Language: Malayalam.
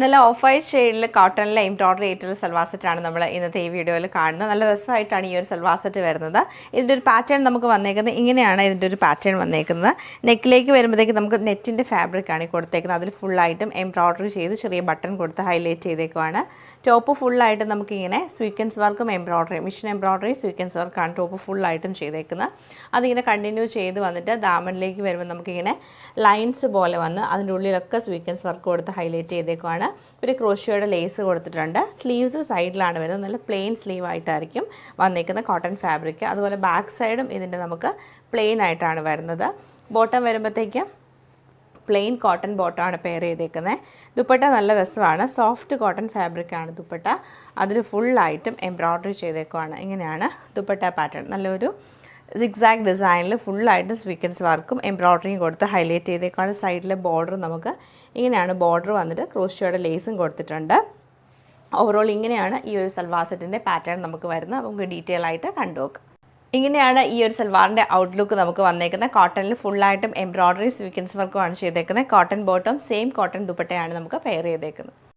നല്ല ഓഫ് വൈറ്റ് ഷെയ്ഡിൽ കോട്ടണിലെ എംബ്രോയ്ഡറി ആയിട്ടുള്ള സൽവാർ സെറ്റാണ് നമ്മൾ ഇന്നത്തെ ഈ വീഡിയോയിൽ കാണുന്നത്. നല്ല രസമായിട്ടാണ് ഈ ഒരു സൽവാർ സെറ്റ് വരുന്നത്. ഇതിൻ്റെ ഒരു പാറ്റേൺ നമുക്ക് വന്നേക്കുന്നത് ഇങ്ങനെയാണ്. ഇതിൻ്റെ ഒരു പാറ്റേൺ വന്നേക്കുന്നത് നെക്കിലേക്ക് വരുമ്പോഴത്തേക്ക് നമുക്ക് നെറ്റിൻ്റെ ഫാബ്രിക്കാണ് കൊടുത്തേക്കുന്നത്. അതിൽ ഫുള്ളായിട്ടും എംബ്രോയ്ഡറി ചെയ്ത് ചെറിയ ബട്ടൺ കൊടുത്ത് ഹൈലൈറ്റ് ചെയ്തേക്കുവാണ്. ടോപ്പ് ഫുള്ളായിട്ട് നമുക്കിങ്ങനെ സ്വീക്വൻസ് വർക്കും എംബ്രോയ്ഡറി മിഷൻ എംബ്രോയ്ഡറി സ്വീക്വൻസ് വർക്കാണ് ടോപ്പ് ഫുള്ളായിട്ടും ചെയ്തേക്കുന്നത്. അതിങ്ങനെ കണ്ടിന്യൂ ചെയ്ത് വന്നിട്ട് ദാമനിലേക്ക് വരുമ്പോൾ നമുക്കിങ്ങനെ ലൈൻസ് പോലെ വന്ന് അതിൻ്റെ ഉള്ളിലൊക്കെ സ്വീക്വൻസ് വർക്ക് കൊടുത്ത് ഹൈലൈറ്റ് ചെയ്തേക്കുവാണ്. ഒരു ക്രോഷിയോയുടെ ലേസ് കൊടുത്തിട്ടുണ്ട്. സ്ലീവ്സ് സൈഡിലാണ് വരുന്നത്. നല്ല പ്ലെയിൻ സ്ലീവ് ആയിട്ടായിരിക്കും വന്നിരിക്കുന്ന കോട്ടൺ ഫാബ്രിക്. അതുപോലെ ബാക്ക് സൈഡും ഇതിൻ്റെ നമുക്ക് പ്ലെയിൻ ആയിട്ടാണ് വരുന്നത്. ബോട്ടം വരുമ്പോഴത്തേക്ക് പ്ലെയിൻ കോട്ടൺ ബോട്ടമാണ് പെയർ ചെയ്തേക്കുന്നത്. ദുപ്പട്ട നല്ല രസമാണ്. സോഫ്റ്റ് കോട്ടൺ ഫാബ്രിക്കാണ് ദുപ്പട്ട. അതിൽ ഫുള്ളായിട്ടും എംബ്രോയ്ഡറി ചെയ്തേക്കുവാണ്. ഇങ്ങനെയാണ് ദുപ്പട്ട പാറ്റേൺ. നല്ലൊരു സിഗ്സാഗ് ഡിസൈനിൽ ഫുള്ളായിട്ട് സ്വീക്വൻസ് വർക്കും എംബ്രോയ്ഡറിയും കൊടുത്ത് ഹൈലൈറ്റ് ചെയ്തേക്കാണ്. സൈഡിലെ ബോർഡർ നമുക്ക് ഇങ്ങനെയാണ് ബോർഡർ വന്നിട്ട് ക്രോഷിയോയുടെ ലേസും കൊടുത്തിട്ടുണ്ട്. ഓവറോൾ ഇങ്ങനെയാണ് ഈ ഒരു സൽവാർ സെറ്റിൻ്റെ പാറ്റേൺ നമുക്ക് വരുന്നത്. നമുക്ക് ഡീറ്റെയിൽ ആയിട്ട് കണ്ടുനോക്കാം. ഇങ്ങനെയാണ് ഈ ഒരു സൽവാറിൻ്റെ ഔട്ട്ലുക്ക് നമുക്ക് വന്നേക്കുന്നത്. കോട്ടണിൽ ഫുള്ളായിട്ടും എംബ്രോയ്ഡറി സ്വീക്വൻസ് വർക്കുമാണ് ചെയ്തേക്കുന്നത്. കോട്ടൺ ബോട്ടം സെയിം കോട്ടൺ ദുപ്പട്ടയാണ് നമുക്ക് പെയർ ചെയ്തേക്കുന്നത്.